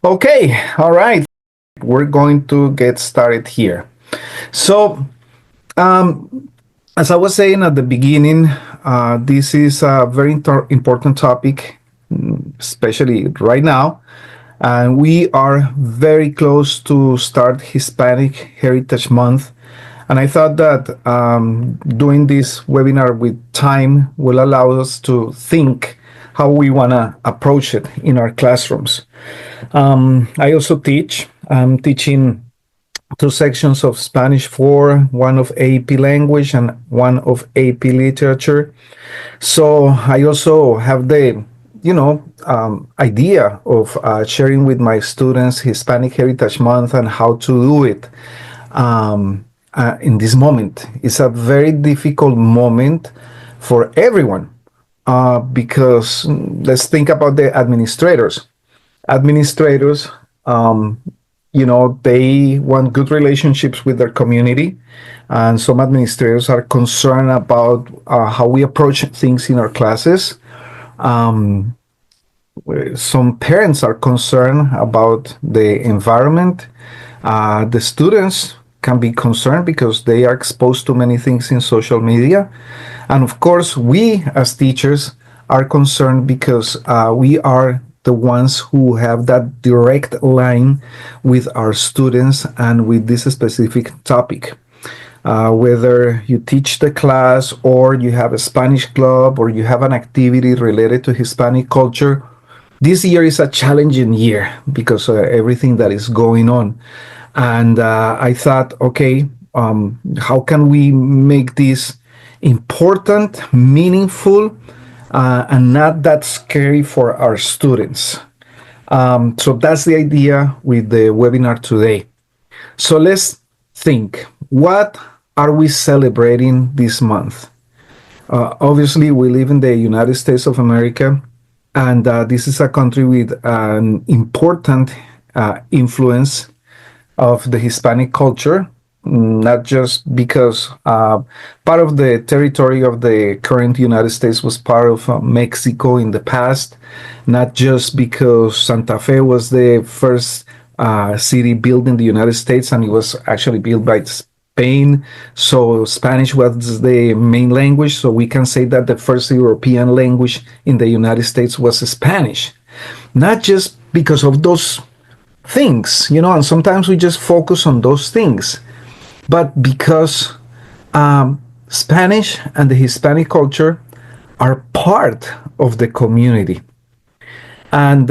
Okay, all right. We're going to get started here. So, as I was saying at the beginning, this is a very important topic, especially right now. And we are very close to start Hispanic Heritage Month. And I thought that doing this webinar with time will allow us to think how we want to approach it in our classrooms. I also teach. I'm teaching two sections of Spanish 4, one of AP language and one of AP literature. So I also have the, idea of sharing with my students Hispanic Heritage Month and how to do it in this moment. It's a very difficult moment for everyone because let's think about the administrators. Administrators, they want good relationships with their community, and some administrators are concerned about how we approach things in our classes. Um, some parents are concerned about the environment. The students can be concerned because they are exposed to many things in social media. And of course, we as teachers are concerned because we are the ones who have that direct line with our students and with this specific topic. Whether you teach the class or you have a Spanish club or you have an activity related to Hispanic culture, this year is a challenging year because of everything that is going on. And I thought, okay, how can we make this important, meaningful, and not that scary for our students? So that's the idea with the webinar today. So let's think, what are we celebrating this month? Obviously, we live in the United States of America, and this is a country with an important influence of the Hispanic culture, not just because part of the territory of the current United States was part of Mexico in the past, not just because Santa Fe was the first city built in the United States and it was actually built by Spain. So Spanish was the main language. So we can say that the first European language in the United States was Spanish. Not just because of those things, and sometimes we just focus on those things, but because Spanish and the Hispanic culture are part of the community. And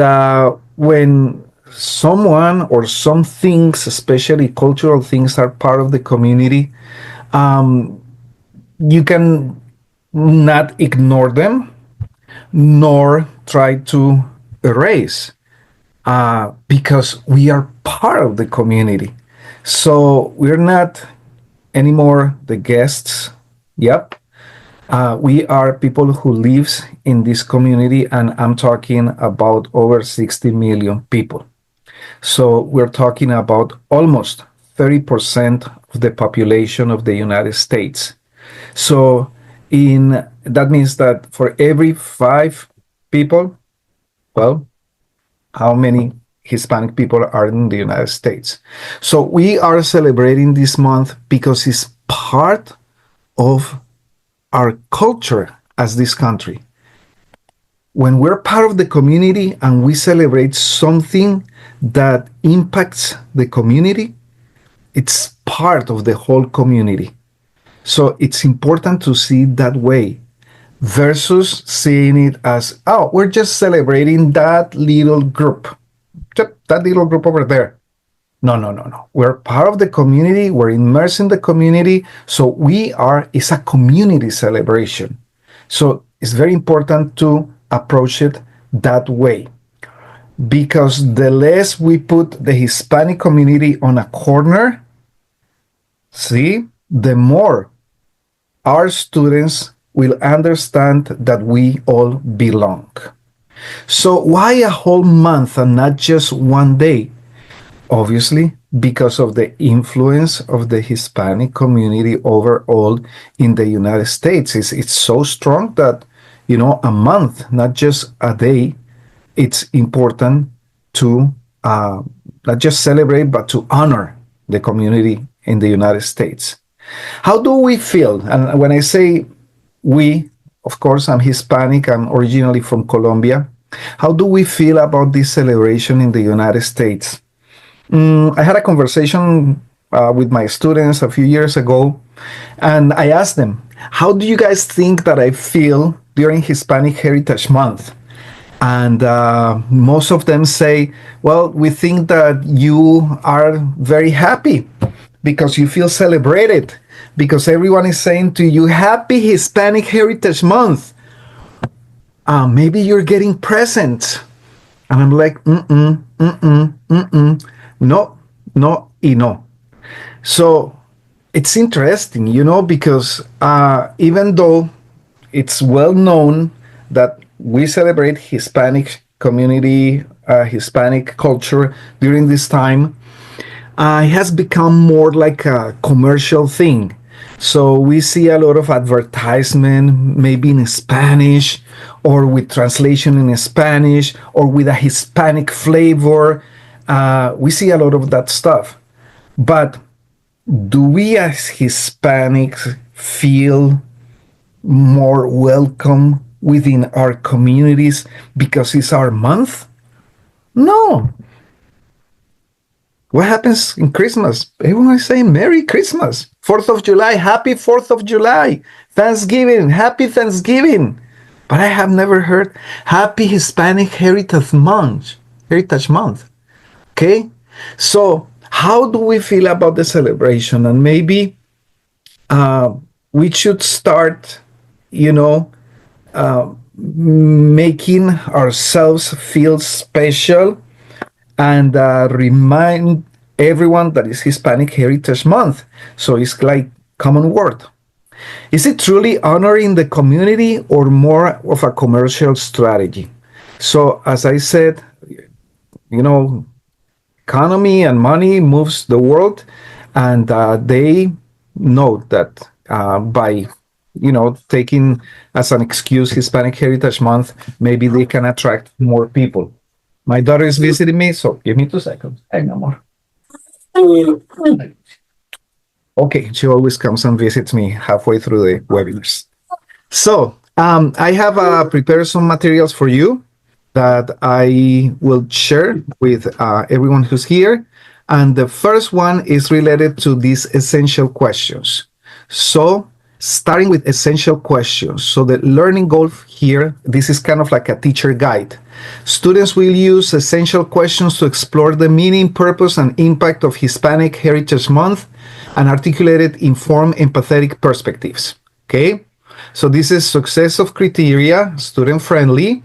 when someone or some things, especially cultural things, are part of the community, you can not ignore them nor try to erase because we are part of the community. So we're not anymore the guests. Yep. We are people who lives in this community, and I'm talking about over 60 million people. So we're talking about almost 30% of the population of the United States. So that means that for every 5 people, well, how many Hispanic people are in the United States? So we are celebrating this month because it's part of our culture as this country. When we're part of the community and we celebrate something that impacts the community, it's part of the whole community. So it's important to see it that way versus seeing it as, oh, we're just celebrating that little group, that little group over there. No, no, no, no. We're part of the community. We're immersed in the community. So it's a community celebration. So it's very important to approach it that way, because the less we put the Hispanic community on a corner, see, the more our students will understand that we all belong. So why a whole month and not just one day? Obviously, because of the influence of the Hispanic community overall in the United States. It's so strong that, a month, not just a day, it's important to uh, not just celebrate, but to honor the community in the United States. How do we feel? And when I say we, of course, I'm Hispanic, I'm originally from Colombia. How do we feel about this celebration in the United States? I had a conversation with my students a few years ago, and I asked them, how do you guys think that I feel during Hispanic Heritage Month? And most of them say, well, we think that you are very happy because you feel celebrated, because everyone is saying to you, Happy Hispanic Heritage Month. Maybe you're getting presents. And I'm like, no, no, y no. So it's interesting, because even though it's well known that we celebrate Hispanic community, Hispanic culture during this time, it has become more like a commercial thing. So we see a lot of advertisement, maybe in Spanish or with translation in Spanish or with a Hispanic flavor. We see a lot of that stuff. But do we as Hispanics feel more welcome within our communities because it's our month? No. What happens in Christmas? Everyone is saying Merry Christmas. 4th of July, Happy 4th of July. Thanksgiving, Happy Thanksgiving. But I have never heard Happy Hispanic Heritage Month. Heritage Month. Okay? So, how do we feel about the celebration? And maybe we should start, making ourselves feel special and remind everyone that it's Hispanic Heritage Month. So it's like common word. Is it truly honoring the community or more of a commercial strategy? So as I said, economy and money moves the world, and they know that by taking as an excuse Hispanic Heritage Month, maybe they can attract more people. My daughter is visiting me, so give me 2 seconds. Hey, mi amor. Okay, she always comes and visits me halfway through the webinars. So I have prepared some materials for you that I will share with everyone who's here. And the first one is related to these essential questions. So starting with essential questions. So the learning goal here, this is kind of like a teacher guide. Students will use essential questions to explore the meaning, purpose, and impact of Hispanic Heritage Month and articulated, informed, empathetic perspectives. Okay? So this is success of criteria, student-friendly.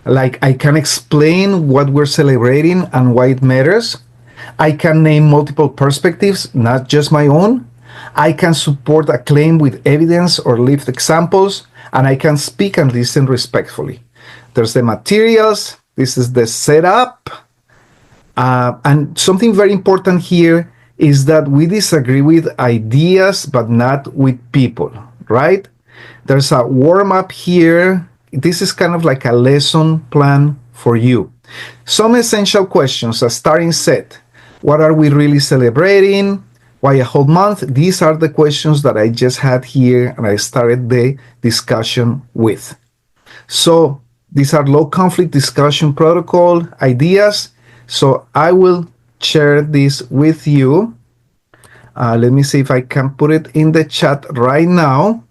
Like I can explain what we're celebrating and why it matters. I can name multiple perspectives, not just my own. I can support a claim with evidence or lived examples, and I can speak and listen respectfully. There's the materials. This is the setup. And something very important here is that we disagree with ideas, but not with people, right? There's a warm-up here. This is kind of like a lesson plan for you. Some essential questions, a starting set. What are we really celebrating? Why a whole month? These are the questions that I just had here and I started the discussion with. So these are low conflict discussion protocol ideas. So I will share this with you. Let me see if I can put it in the chat right now.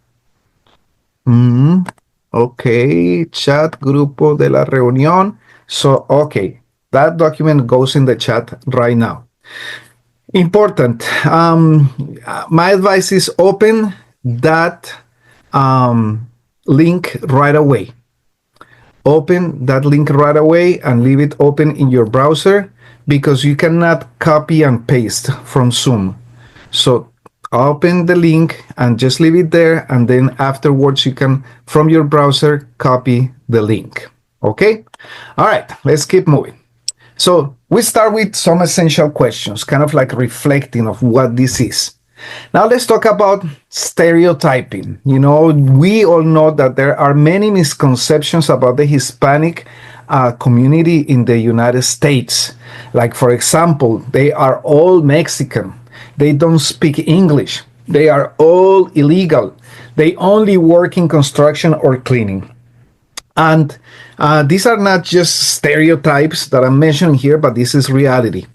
Okay, chat grupo de la reunión. So, okay, that document goes in the chat right now. Important. My advice is open that link right away. Open that link right away and leave it open in your browser because you cannot copy and paste from Zoom. So open the link and just leave it there, and then afterwards you can, from your browser, copy the link. Okay? All right, let's keep moving. So we start with some essential questions, kind of like reflecting of what this is. Now let's talk about stereotyping. We all know that there are many misconceptions about the Hispanic community in the United States. Like, for example, they are all Mexican. They don't speak English. They are all illegal. They only work in construction or cleaning. And these are not just stereotypes that I'm mentioning here, but this is reality.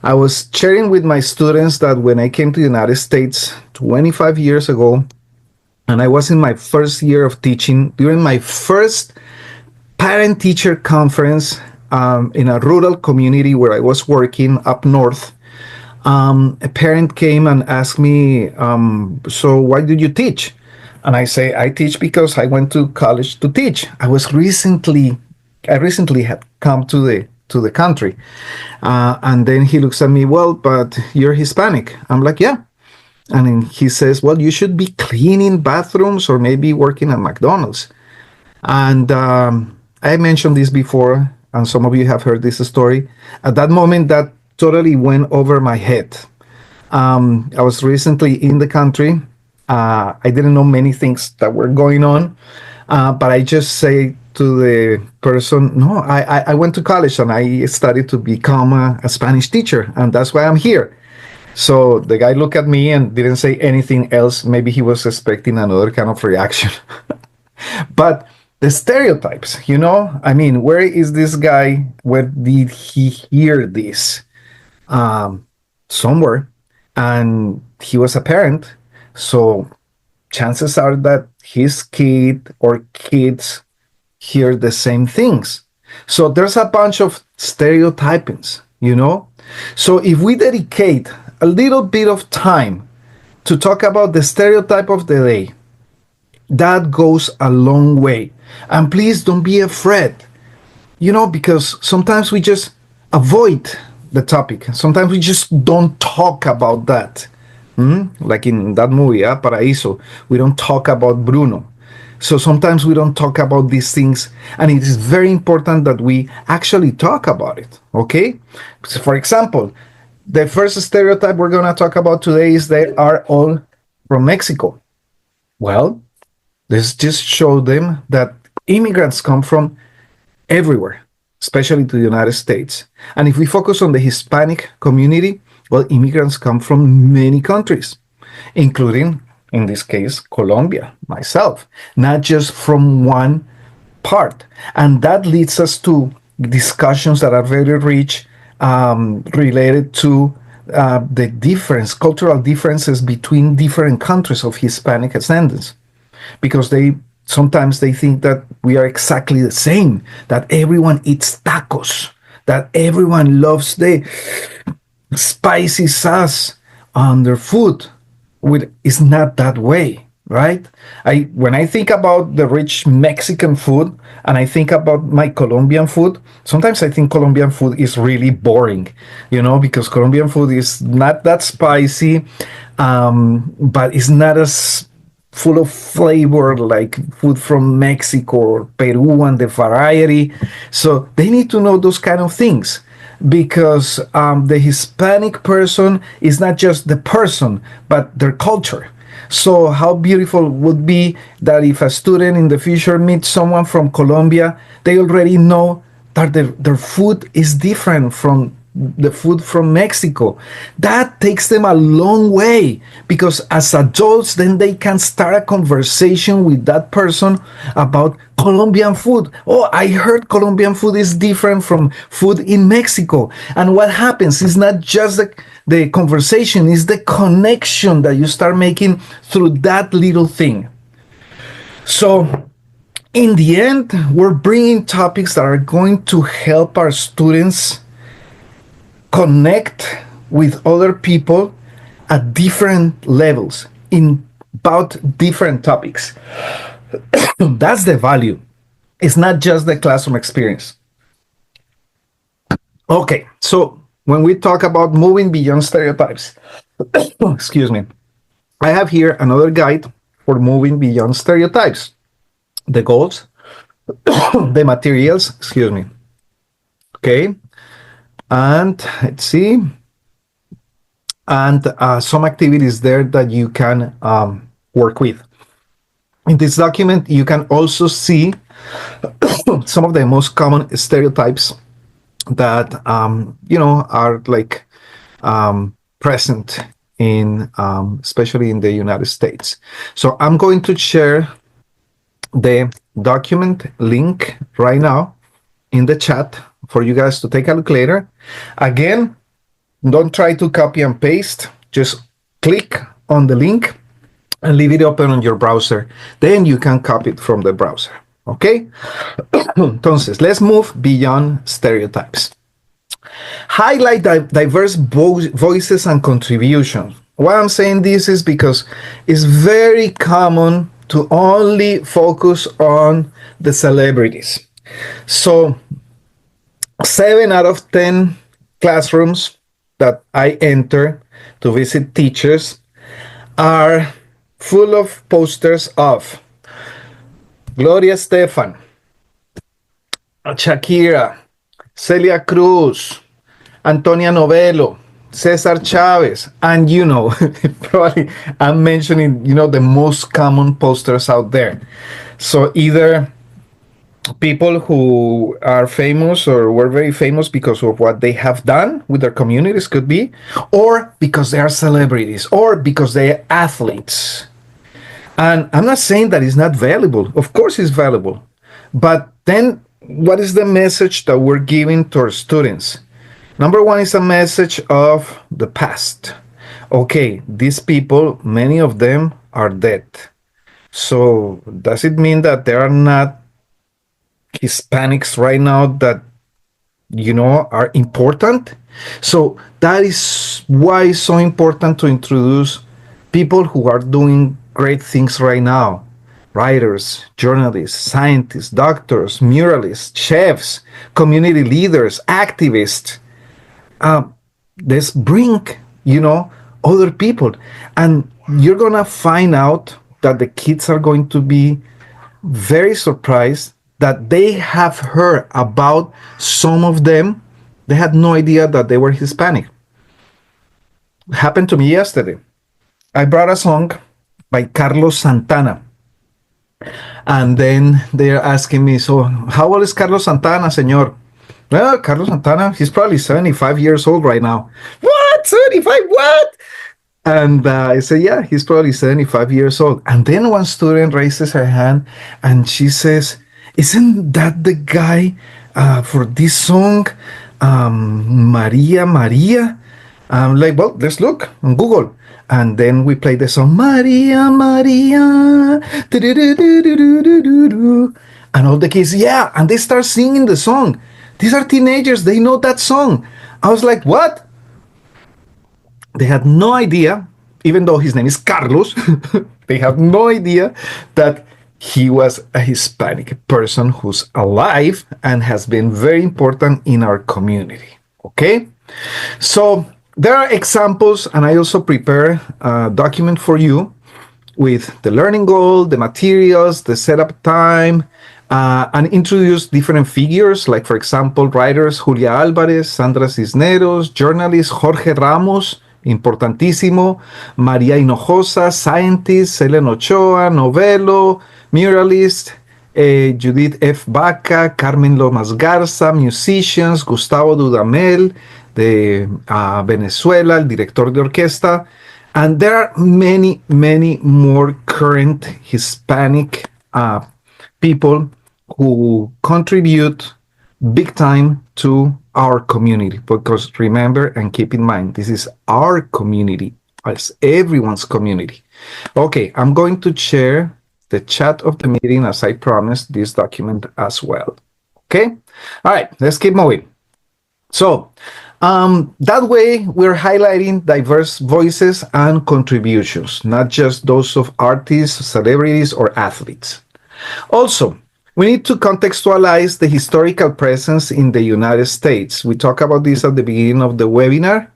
I was sharing with my students that when I came to the United States 25 years ago, and I was in my first year of teaching, during my first parent teacher conference in a rural community where I was working up north, a parent came and asked me, so why did you teach? And I say, I teach because I went to college to teach. I recently had come to the country. And then he looks at me, well, but you're Hispanic. I'm like, yeah. And then he says, well, you should be cleaning bathrooms or maybe working at McDonald's. And I mentioned this before, and some of you have heard this story. At that moment, that totally went over my head. I was recently in the country. I didn't know many things that were going on, but I just say to the person, no, I went to college and I studied to become a Spanish teacher, and that's why I'm here. So the guy looked at me and didn't say anything else. Maybe he was expecting another kind of reaction. But the stereotypes, I mean, where is this guy? Where did he hear this? Somewhere. And he was a parent. So chances are that his kid or kids hear the same things. So there's a bunch of stereotypings, So if we dedicate a little bit of time to talk about the stereotype of the day, that goes a long way. And please don't be afraid, because sometimes we just avoid the topic. Sometimes we just don't talk about that. Like in that movie, Paraíso, we don't talk about Bruno. So sometimes we don't talk about these things, and it is very important that we actually talk about it, okay? So for example, the first stereotype we're going to talk about today is they are all from Mexico. Well, let's just show them that immigrants come from everywhere, especially to the United States. And if we focus on the Hispanic community, well, immigrants come from many countries, including, in this case, Colombia, myself, not just from one part. And that leads us to discussions that are very rich related to the cultural differences between different countries of Hispanic ascendance. Because sometimes they think that we are exactly the same, that everyone eats tacos, that everyone loves the spicy sauce on their food. It's not that way, right? When I think about the rich Mexican food and I think about my Colombian food, sometimes I think Colombian food is really boring, because Colombian food is not that spicy, but it's not as full of flavor like food from Mexico or Peru and the variety. So they need to know those kind of things, because the Hispanic person is not just the person, but their culture. So how beautiful would be that if a student in the future meets someone from Colombia, they already know that their food is different from the food from Mexico. That takes them a long way, because as adults, then they can start a conversation with that person about Colombian food. Oh, I heard Colombian food is different from food in Mexico. And what happens is not just the conversation, is the connection that you start making through that little thing. So in the end, we're bringing topics that are going to help our students connect with other people at different levels in about different topics. That's the value. It's not just the classroom experience. Okay, so when we talk about moving beyond stereotypes, excuse me, I have here another guide for moving beyond stereotypes. The goals, the materials, excuse me. Okay, and let's see, and some activities there that you can work with. In this document, you can also see some of the most common stereotypes that are like present in especially in the United States. So I'm going to share the document link right now in the chat for you guys to take a look later. Again, don't try to copy and paste. Just click on the link and leave it open on your browser. Then you can copy it from the browser. Okay? Entonces, let's move beyond stereotypes. Highlight diverse voices and contributions. Why I'm saying this is because it's very common to only focus on the celebrities. So 7 out of 10 classrooms that I enter to visit teachers are full of posters of Gloria Estefan, Shakira, Celia Cruz, Antonia Novello, Cesar Chavez, and probably I'm mentioning, the most common posters out there. So either people who are famous or were very famous because of what they have done with their communities, could be, or because they are celebrities, or because they are athletes. And I'm not saying that it's not valuable. Of course it's valuable. But then what is the message that we're giving to our students? Number one is a message of the past. Okay, these people, many of them are dead. So does it mean that there are not Hispanics right now that, are important? So that is why it's so important to introduce people who are doing great things right now. Writers, journalists, scientists, doctors, muralists, chefs, community leaders, activists. Let's bring, other people. And you're going to find out that the kids are going to be very surprised that they have heard about some of them. They had no idea that they were Hispanic. It happened to me yesterday. I brought a song by Carlos Santana. And then they're asking me, so how old is Carlos Santana, señor? Well, Carlos Santana, he's probably 75 years old right now. What? 75? What? And I said, yeah, he's probably 75 years old. And then one student raises her hand and she says, isn't that the guy for this song, Maria Maria? I'm like, well, let's look on Google. And then we play the song, Maria Maria. And all the kids, yeah, and they start singing the song. These are teenagers, they know that song. I was like, what? They had no idea, even though his name is Carlos, they had no idea that he was a Hispanic person who's alive and has been very important in our community. Okay? So there are examples, and I also prepare a document for you with the learning goal, the materials, the setup time, and introduce different figures, like, for example, writers Julia Alvarez, Sandra Cisneros, journalist Jorge Ramos, importantísimo, María Hinojosa, scientist, Helen Ochoa, Novello, muralist, Judith F. Baca, Carmen Lomas Garza, musicians, Gustavo Dudamel, de Venezuela, el director de orquesta, and there are many, many more current Hispanic people who contribute big time to our community. Because remember and keep in mind, this is our community, it's everyone's community. Okay, I'm going to share the chat of the meeting, as I promised, this document as well. Okay, all right, let's keep moving. So that way we're highlighting diverse voices and contributions, not just those of artists, celebrities, or athletes. Also, we need to contextualize the historical presence in the United States. We talked about this at the beginning of the webinar,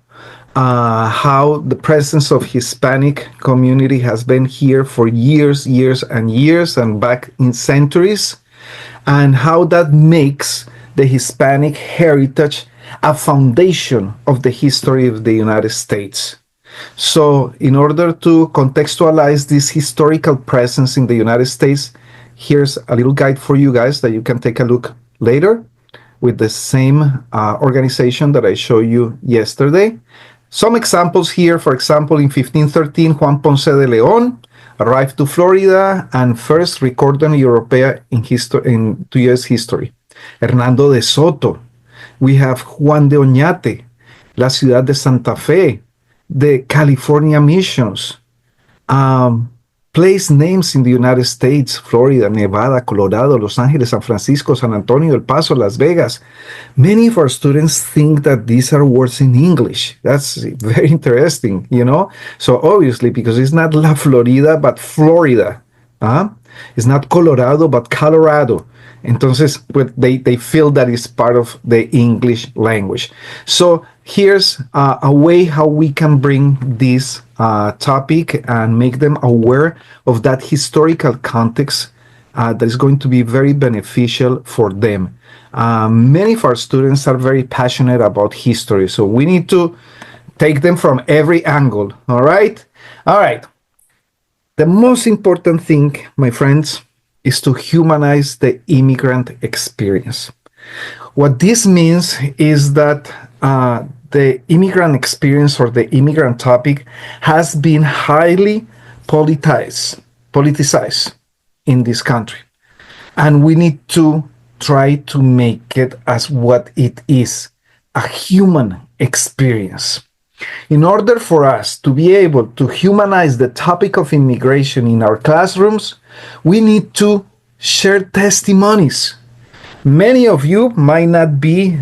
how the presence of Hispanic community has been here for years and back in centuries, and how that makes the Hispanic heritage a foundation of the history of the United States. So in order to contextualize this historical presence in the United States, here's a little guide for you guys that you can take a look later with the same organization that I showed you yesterday. Some examples here. For example, in 1513, Juan Ponce de León arrived to Florida and first recorded Europea to U.S. history. Hernando de Soto. We have Juan de Oñate, la ciudad de Santa Fe, the California missions, place names in the United States, Florida, Nevada, Colorado, Los Angeles, San Francisco, San Antonio, El Paso, Las Vegas. Many of our students think that these are words in English. That's very interesting, you know? So obviously, because it's not La Florida, but Florida. It's not Colorado, but Colorado. Entonces, they feel that it's part of the English language. So here's a way how we can bring this topic and make them aware of that historical context that is going to be very beneficial for them. Many of our students are very passionate about history, so we need to take them from every angle, all right? All right. The most important thing, my friends, is to humanize the immigrant experience. What this means is that the immigrant experience or the immigrant topic has been highly politicized in this country. And we need to try to make it as what it is, a human experience. In order for us to be able to humanize the topic of immigration in our classrooms, we need to share testimonies. Many of you might not be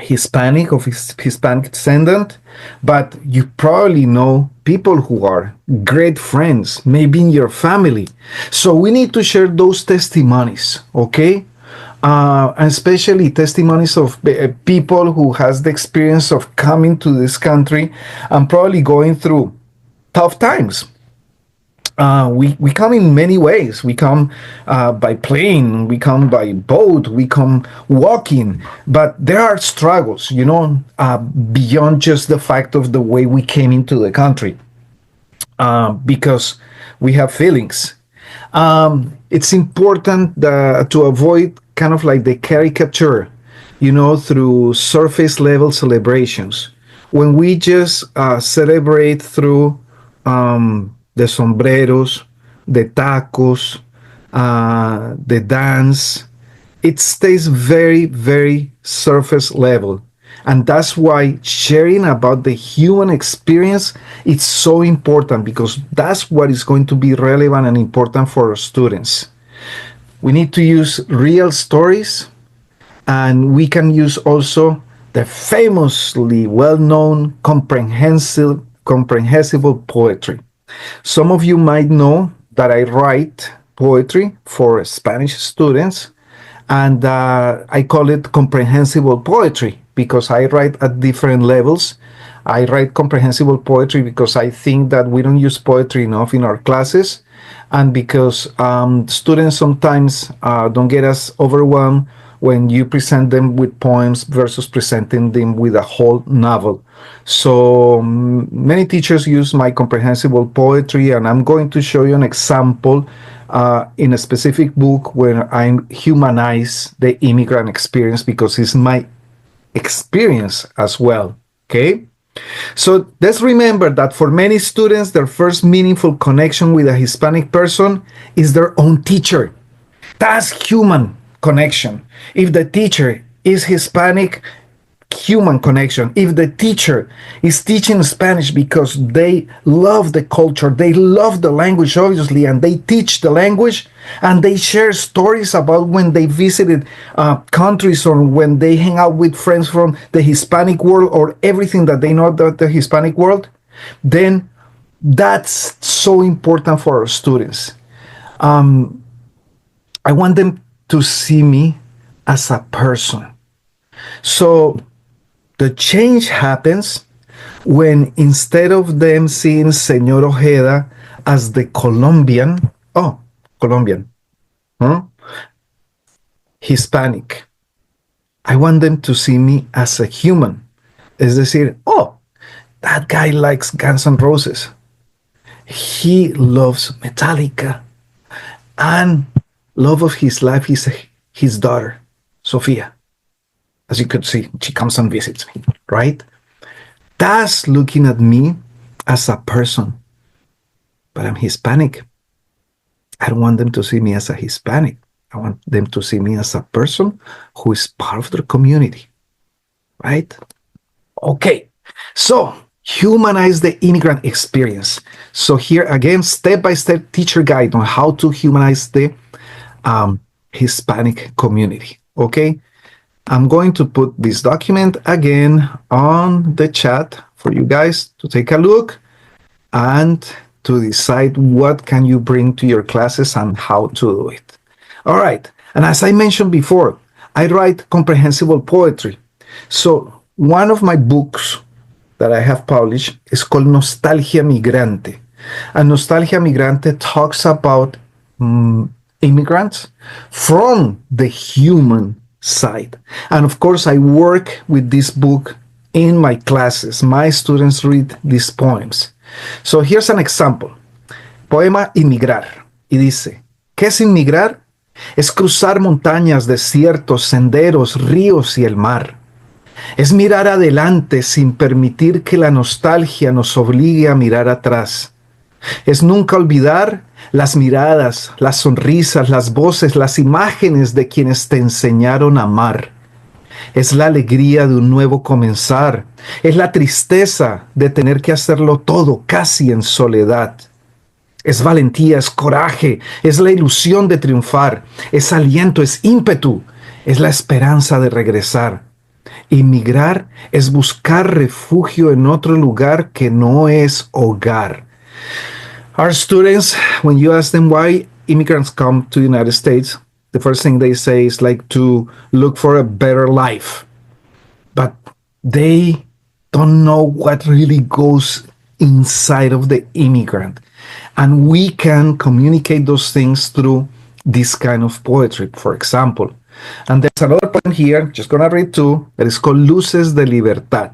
Hispanic or Hispanic descendant, but you probably know people who are great friends, maybe in your family. So we need to share those testimonies, okay? And especially testimonies of people who has the experience of coming to this country and probably going through tough times. We come in many ways. We come by plane, we come by boat, we come walking, but there are struggles, you know, beyond just the fact of the way we came into the country, because we have feelings. It's important to avoid kind of like the caricature, you know, through surface level celebrations. When we just celebrate through the sombreros, the tacos, the dance, it stays very, very surface level. And that's why sharing about the human experience is so important, because that's what is going to be relevant and important for our students. We need to use real stories, and we can use also the famously well-known comprehensible poetry. Some of you might know that I write poetry for Spanish students, and I call it comprehensible poetry because I write at different levels. I write comprehensible poetry because I think that we don't use poetry enough in our classes, and because students sometimes don't get as overwhelmed when you present them with poems versus presenting them with a whole novel. So many teachers use my comprehensible poetry, and I'm going to show you an example in a specific book where I humanize the immigrant experience, because it's my experience as well, okay? So let's remember that for many students, their first meaningful connection with a Hispanic person is their own teacher. That's human connection. If the teacher is Hispanic, human connection. If the teacher is teaching Spanish because they love the culture, they love the language, obviously, and they teach the language, and they share stories about when they visited countries or when they hang out with friends from the Hispanic world, or everything that they know about the Hispanic world, then that's so important for our students. I want them to see me as a person. So the change happens when, instead of them seeing Señor Ojeda as the Colombian, Hispanic, I want them to see me as a human. Es decir, that guy likes Guns N' Roses. He loves Metallica. And love of his life is his daughter, Sophia. As you could see, she comes and visits me, right? That's looking at me as a person. But I'm Hispanic. I don't want them to see me as a Hispanic. I want them to see me as a person who is part of their community, right? Okay, so humanize the immigrant experience. So here again, step-by-step teacher guide on how to humanize the Hispanic community. Okay, I'm going to put this document again on the chat for you guys to take a look and to decide what can you bring to your classes and how to do it. All right, and as I mentioned before, I write comprehensible poetry. So one of my books that I have published is called Nostalgia Migrante. And Nostalgia Migrante talks about immigrants from the human side. And of course, I work with this book in my classes. My students read these poems. So here's an example. Poema Inmigrar. Y dice, ¿qué es inmigrar? Es cruzar montañas, desiertos, senderos, ríos y el mar. Es mirar adelante sin permitir que la nostalgia nos obligue a mirar atrás. Es nunca olvidar las miradas, las sonrisas, las voces, las imágenes de quienes te enseñaron a amar. Es la alegría de un nuevo comenzar. Es la tristeza de tener que hacerlo todo casi en soledad. Es valentía, es coraje, es la ilusión de triunfar, es aliento, es ímpetu, es la esperanza de regresar. Inmigrar es buscar refugio en otro lugar que no es hogar. Our students, when you ask them why immigrants come to the United States, the first thing they say is like to look for a better life. But they don't know what really goes inside of the immigrant. And we can communicate those things through this kind of poetry, for example. And there's another poem here, just gonna read two, that is called Luces de Libertad.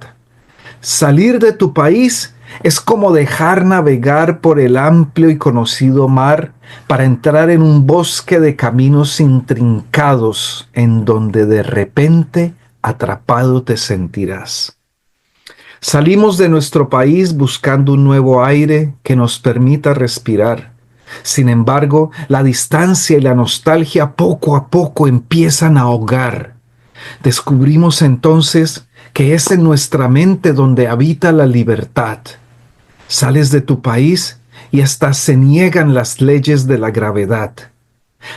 Salir de tu país es como dejar navegar por el amplio y conocido mar para entrar en un bosque de caminos intrincados en donde de repente atrapado te sentirás. Salimos de nuestro país buscando un nuevo aire que nos permita respirar. Sin embargo, la distancia y la nostalgia poco a poco empiezan a ahogar. Descubrimos entonces que es en nuestra mente donde habita la libertad. Sales de tu país y hasta se niegan las leyes de la gravedad.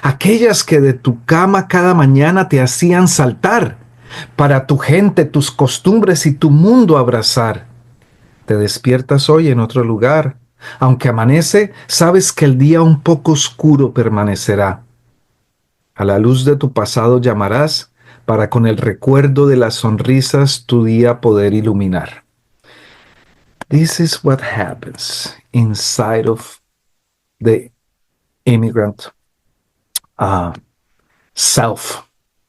Aquellas que de tu cama cada mañana te hacían saltar, para tu gente, tus costumbres y tu mundo abrazar. Te despiertas hoy en otro lugar. Aunque amanece, sabes que el día un poco oscuro permanecerá. A la luz de tu pasado llamarás para con el recuerdo de las sonrisas tu día poder iluminar. This is what happens inside of the immigrant self.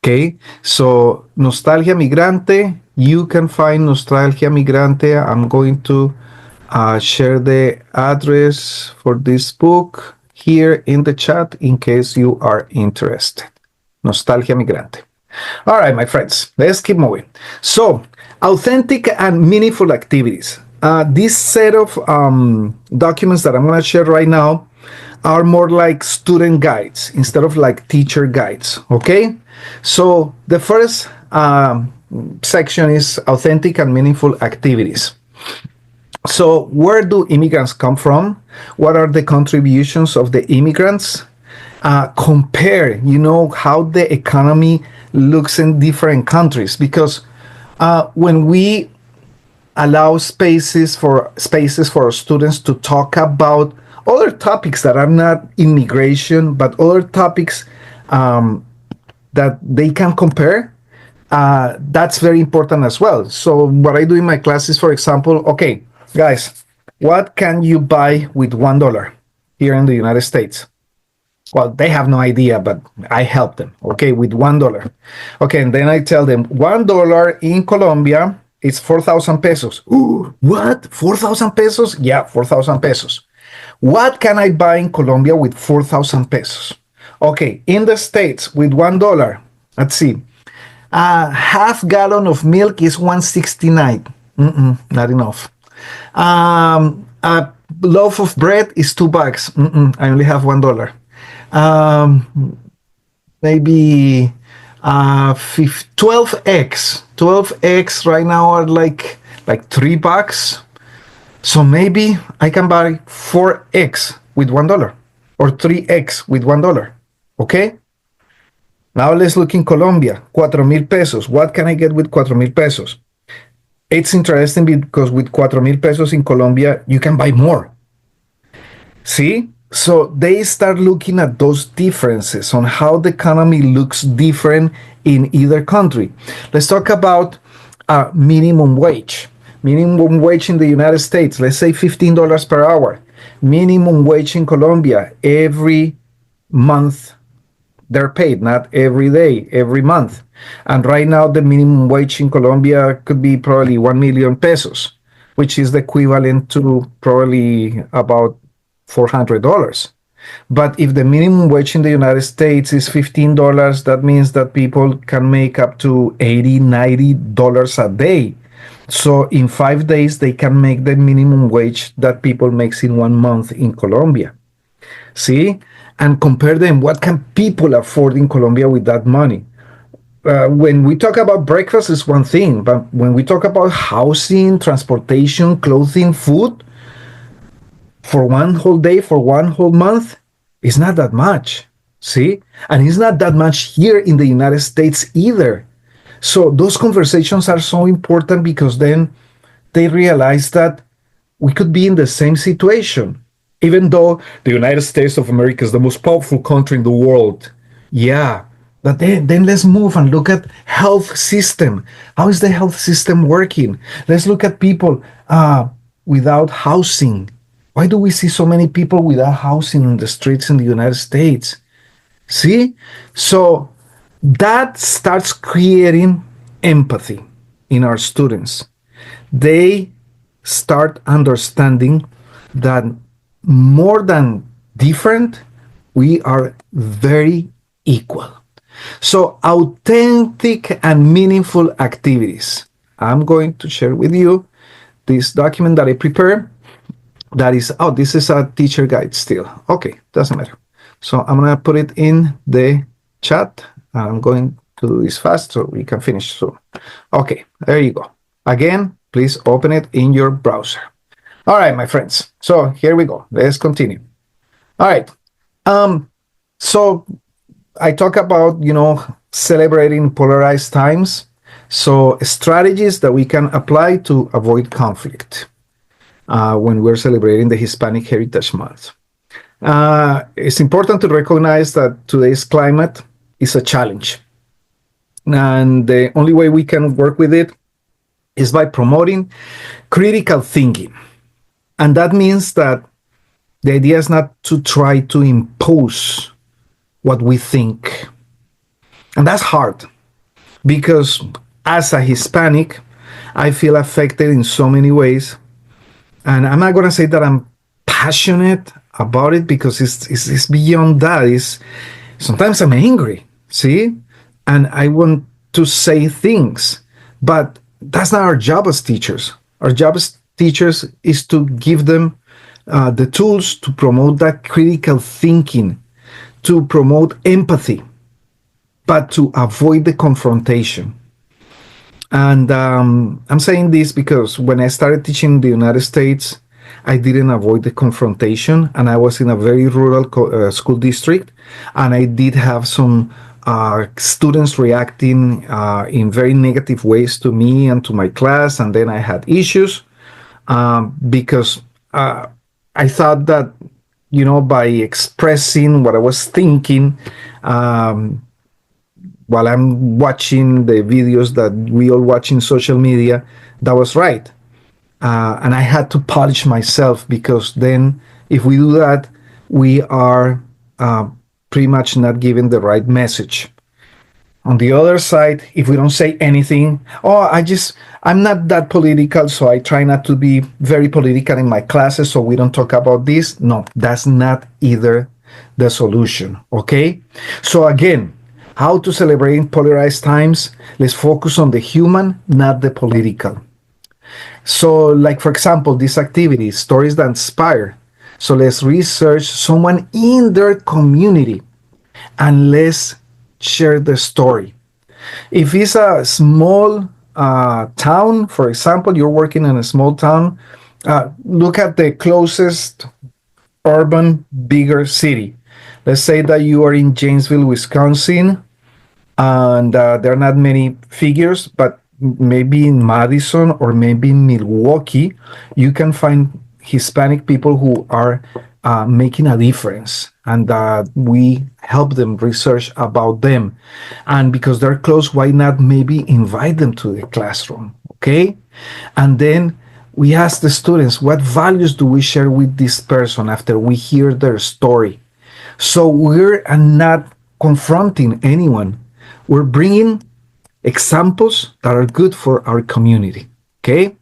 Okay, so Nostalgia Migrante, you can find Nostalgia Migrante. I'm going to share the address for this book here in the chat in case you are interested. Nostalgia Migrante. All right, my friends, let's keep moving. So, authentic and meaningful activities. This set of documents that I'm going to share right now are more like student guides instead of like teacher guides, okay? So the first section is authentic and meaningful activities. So where do immigrants come from? What are the contributions of the immigrants? Compare, how the economy looks in different countries, because when we allow spaces for our students to talk about other topics that are not immigration, but other topics that they can compare, that's very important as well. So what I do in my classes, for example, okay, guys, what can you buy with $1 here in the United States? Well, they have no idea, but I help them, okay, with $1. Okay, and then I tell them $1 in Colombia is 4,000 pesos. Ooh, what? 4,000 pesos? Yeah, 4,000 pesos. What can I buy in Colombia with 4,000 pesos? Okay, in the States with $1, let's see. A half gallon of milk is 169. Not enough. A loaf of bread is $2. I only have $1. Maybe 12 eggs. 12 eggs right now are like $3. So maybe I can buy 4 eggs with $1 or 3 eggs with $1. Okay. Now let's look in Colombia. 4,000 pesos. What can I get with 4,000 pesos? It's interesting because with 4,000 pesos in Colombia, you can buy more. See? So they start looking at those differences on how the economy looks different in either country. Let's talk about minimum wage. Minimum wage in the United States, let's say $15 per hour. Minimum wage in Colombia, every month they're paid, not every day, every month. And right now, the minimum wage in Colombia could be probably 1 million pesos, which is the equivalent to probably about $400. But if the minimum wage in the United States is $15, that means that people can make up to $80, $90 a day. So in 5 days, they can make the minimum wage that people makes in 1 month in Colombia. See? And compare them. What can people afford in Colombia with that money? When we talk about breakfast, is one thing, but when we talk about housing, transportation, clothing, food, for one whole day, for one whole month, it's not that much. See? And it's not that much here in the United States either. So those conversations are so important because then they realize that we could be in the same situation, even though the United States of America is the most powerful country in the world. Yeah, but then let's move and look at health system. How is the health system working? Let's look at people without housing. Why do we see so many people without housing in the streets in the United States? See? So that starts creating empathy in our students. They start understanding that more than different, we are very equal. So authentic and meaningful activities. I'm going to share with you this document that I prepared. That is, this is a teacher guide still. Okay, doesn't matter. So I'm gonna put it in the chat. I'm going to do this fast so we can finish soon. Okay, there you go. Again, please open it in your browser. All right, my friends. So here we go. Let's continue. All right. So I talk about, celebrating polarized times. So strategies that we can apply to avoid conflict when we're celebrating the Hispanic Heritage Month. It's important to recognize that today's climate is a challenge. And the only way we can work with it is by promoting critical thinking. And that means that the idea is not to try to impose what we think. And that's hard because as a Hispanic, I feel affected in so many ways. And I'm not going to say that I'm passionate about it because it's beyond that. Sometimes I'm angry, see? And I want to say things, but that's not our job as teachers. Our job as teachers is to give them the tools to promote that critical thinking, to promote empathy, but to avoid the confrontation. And I'm saying this because when I started teaching in the United States, I didn't avoid the confrontation, and I was in a very rural school district, and I did have some students reacting in very negative ways to me and to my class, and then I had issues because I thought that, by expressing what I was thinking while I'm watching the videos that we all watch in social media, that was right. And I had to polish myself because then if we do that, we are pretty much not giving the right message. On the other side, if we don't say anything, I'm not that political, so I try not to be very political in my classes, so we don't talk about this. No, that's not either the solution. Okay? So, again, how to celebrate in polarized times? Let's focus on the human, not the political. So, like for example, these activities, stories that inspire. So, let's research someone in their community and let's share the story. If it's a small town, for example, you're working in a small town, look at the closest urban, bigger city. Let's say that you are in Janesville, Wisconsin, and there are not many figures, but maybe in Madison or maybe in Milwaukee, you can find Hispanic people who are making a difference, and we help them research about them. And because they're close, why not maybe invite them to the classroom? Okay, and then we ask the students, what values do we share with this person after we hear their story? So we're not confronting anyone. We're bringing examples that are good for our community. Okay?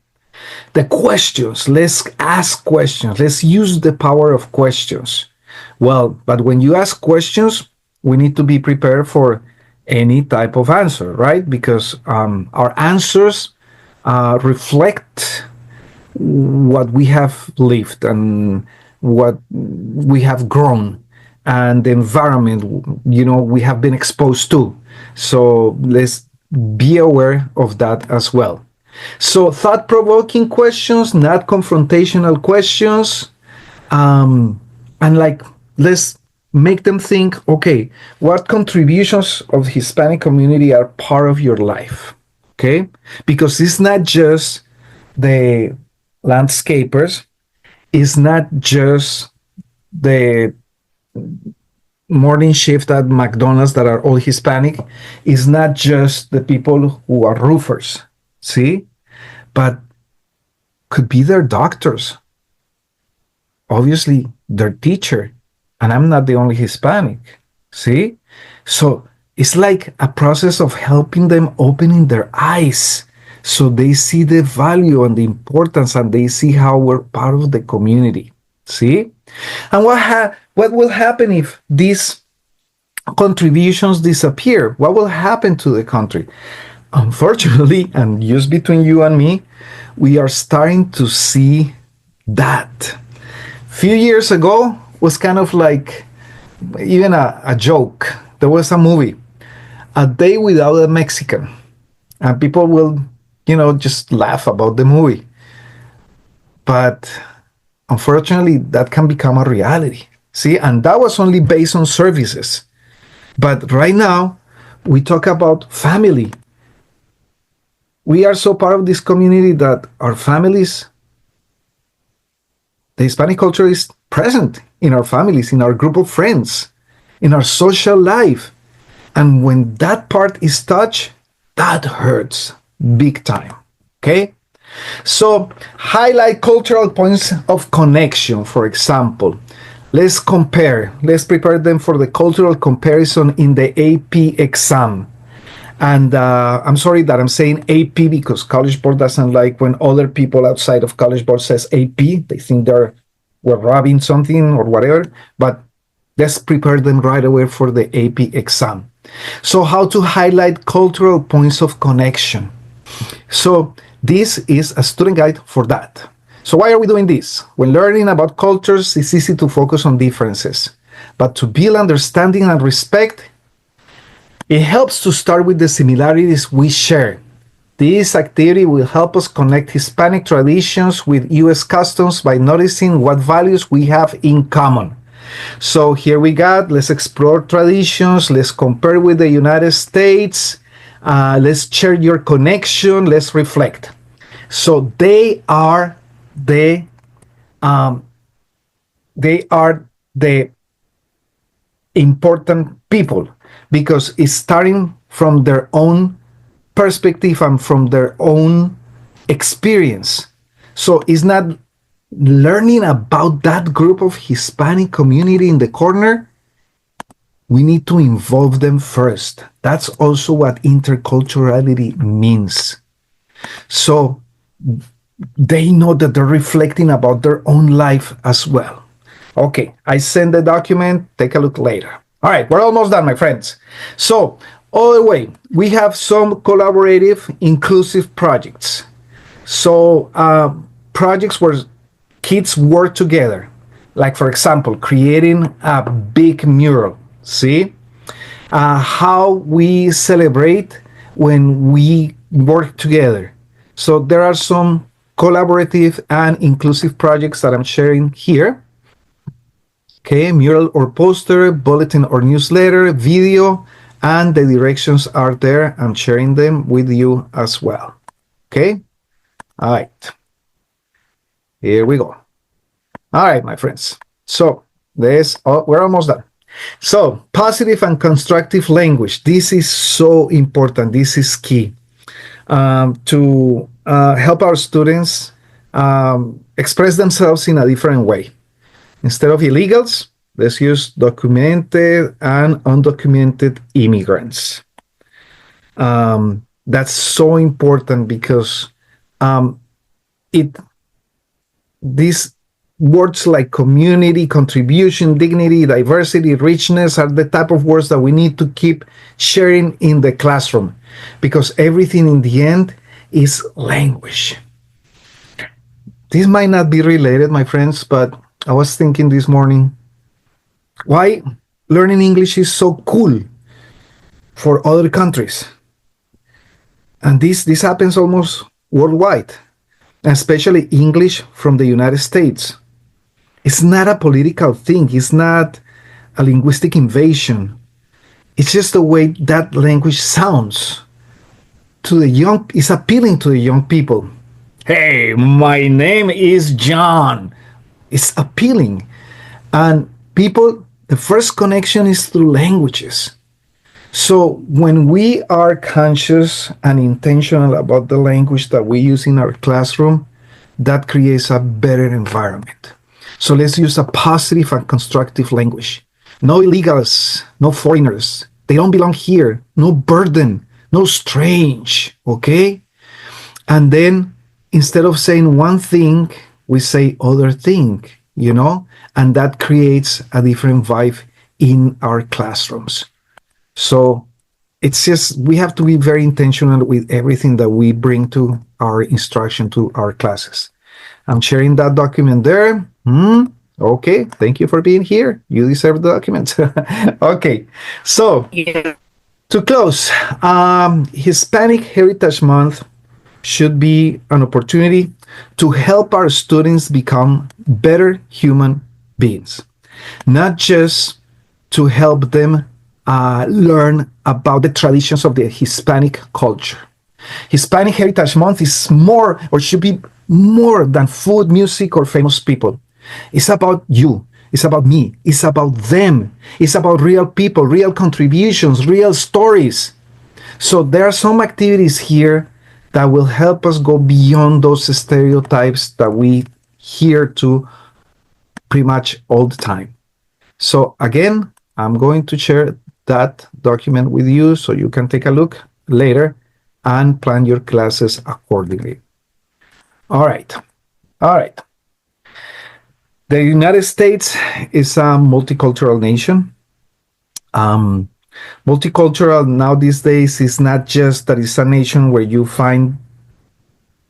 The questions, let's ask questions. Let's use the power of questions. Well, but when you ask questions, we need to be prepared for any type of answer, right? Because our answers reflect what we have lived and what we have grown and the environment we have been exposed to. So let's be aware of that as well. So thought-provoking questions, not confrontational questions, and like let's make them think, okay, what contributions of the Hispanic community are part of your life? Okay, because it's not just the landscapers, it's not just the morning shift at McDonald's that are all Hispanic, it's not just the people who are roofers, see, but could be their doctors, obviously their teacher, and I'm not the only Hispanic, see. So it's like a process of helping them opening their eyes so they see the value and the importance, and they see how we're part of the community. See? And what will happen if these contributions disappear? What will happen to the country? Unfortunately, and just between you and me, we are starting to see that. A few years ago was kind of like even a joke. There was a movie, A Day Without a Mexican, and people will just laugh about the movie. But unfortunately, that can become a reality. See, and that was only based on services. But right now, we talk about family. We are so part of this community that our families, the Hispanic culture is present in our families, in our group of friends, in our social life. And when that part is touched, that hurts big time. Okay? So, highlight cultural points of connection, for example. Let's compare. Let's prepare them for the cultural comparison in the AP exam. And I'm sorry that I'm saying AP because College Board doesn't like when other people outside of College Board says AP. They think we're robbing something or whatever. But let's prepare them right away for the AP exam. So how to highlight cultural points of connection. So this is a student guide for that. So why are we doing this? When learning about cultures, it's easy to focus on differences. But to build understanding and respect, it helps to start with the similarities we share. This activity will help us connect Hispanic traditions with U.S. customs by noticing what values we have in common. So here we got, let's explore traditions, let's compare with the United States, let's share your connection, let's reflect. So they are the important people because it's starting from their own perspective and from their own experience. So it's not learning about that group of Hispanic community in the corner. We need to involve them first. That's also what interculturality means. So they know that they're reflecting about their own life as well. Okay, I send the document. Take a look later. All right, we're almost done, my friends. So, all the way, we have some collaborative, inclusive projects. So, projects where kids work together, like for example, creating a big mural. See how we celebrate when we work together. So, there are some collaborative and inclusive projects that I'm sharing here. Okay, mural or poster, bulletin or newsletter, video, and the directions are there. I'm sharing them with you as well. Okay, all right, here we go. All right, my friends. So we're almost done. So positive and constructive language. This is so important. This is key to help our students express themselves in a different way. Instead of illegals, let's use documented and undocumented immigrants. That's so important because it these words like community, contribution, dignity, diversity, richness are the type of words that we need to keep sharing in the classroom because everything in the end is language. This might not be related, my friends, but I was thinking this morning why learning English is so cool for other countries. And this happens almost worldwide, especially English from the United States. It's not a political thing, it's not a linguistic invasion. It's just the way that language sounds to the young, it's appealing to the young people. Hey, my name is John. It's appealing. And people, the first connection is through languages. So when we are conscious and intentional about the language that we use in our classroom, that creates a better environment. So let's use a positive and constructive language. No illegals, no foreigners. They don't belong here. No burden, no strange, okay? And then instead of saying one thing, we say other thing, and that creates a different vibe in our classrooms. So it's just, we have to be very intentional with everything that we bring to our instruction, to our classes. I'm sharing that document there. Okay, thank you for being here. You deserve the document. Okay, so to close, Hispanic Heritage Month should be an opportunity to help our students become better human beings, not just to help them learn about the traditions of the Hispanic culture. Hispanic Heritage Month is more, or should be more than food, music, or famous people. It's about you. It's about me. It's about them. It's about real people, real contributions, real stories. So there are some activities here that will help us go beyond those stereotypes that we hear to pretty much all the time. So again, I'm going to share that document with you so you can take a look later and plan your classes accordingly. All right. The United States is a multicultural nation. Multicultural now these days is not just that it's a nation where you find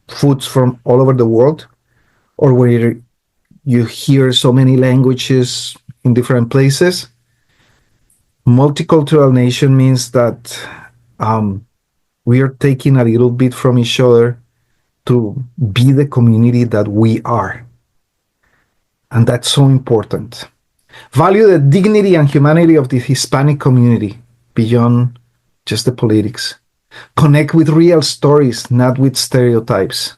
foods from all over the world or where you hear so many languages in different places. Multicultural nation means that we are taking a little bit from each other to be the community that we are. And that's so important. Value the dignity and humanity of the Hispanic community beyond just the politics. Connect with real stories, not with stereotypes.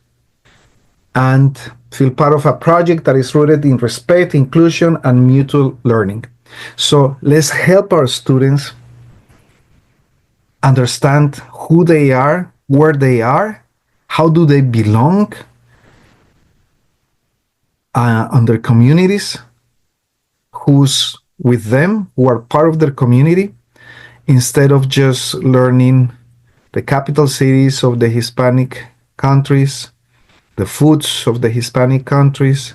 And feel part of a project that is rooted in respect, inclusion, and mutual learning. So let's help our students understand who they are, where they are, how do they belong on their communities, who's with them, who are part of their community, instead of just learning the capital cities of the Hispanic countries, the foods of the Hispanic countries,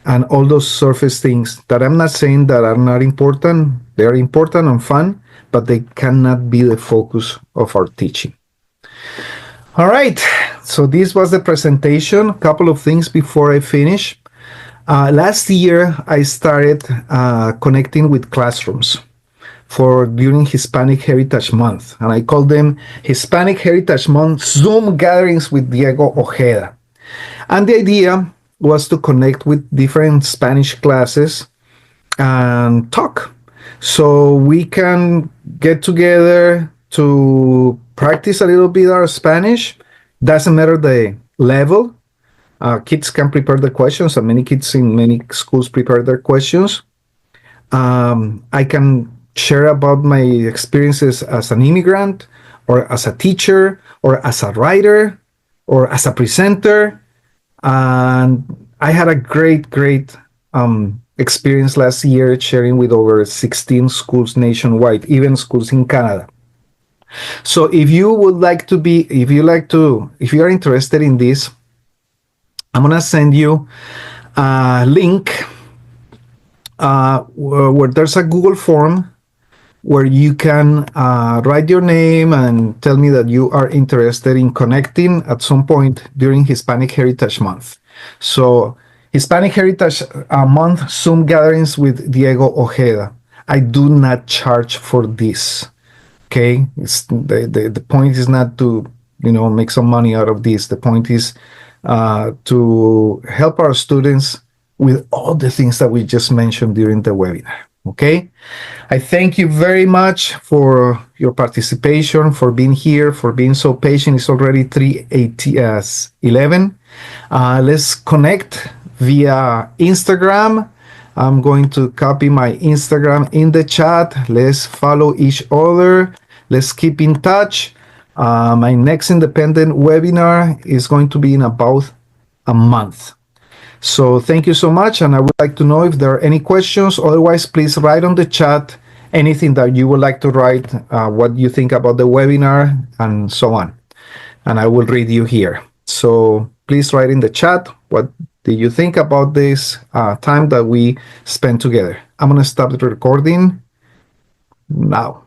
and all those surface things that I'm not saying that are not important. They're important and fun, but they cannot be the focus of our teaching. All right, so this was the presentation. A couple of things before I finish. Last year, I started connecting with classrooms for during Hispanic Heritage Month, and I call them Hispanic Heritage Month Zoom gatherings with Diego Ojeda. And the idea was to connect with different Spanish classes and talk. So we can get together to practice a little bit our Spanish. Doesn't matter the level. Kids can prepare the questions, and many kids in many schools prepare their questions. I can share about my experiences as an immigrant, or as a teacher, or as a writer, or as a presenter. And I had a great experience last year sharing with over 16 schools nationwide, even schools in Canada. So if you would like to be, if you are interested in this, I'm gonna send you a link where there's a Google form where you can write your name and tell me that you are interested in connecting at some point during Hispanic Heritage Month. So Hispanic Heritage Month Zoom gatherings with Diego Ojeda. I do not charge for this. Okay, the point is not to make some money out of this. The point is to help our students with all the things that we just mentioned during the webinar. Okay, I thank you very much for your participation, for being here, for being so patient. It's already 3:11. Let's connect via Instagram. I'm going to copy my Instagram in the chat. Let's follow each other. Let's keep in touch. My next independent webinar is going to be in about a month. So thank you so much, and I would like to know if there are any questions. Otherwise, please write on the chat anything that you would like to write, what you think about the webinar, and so on. And I will read you here. So please write in the chat, what do you think about this time that we spent together? I'm going to stop the recording now.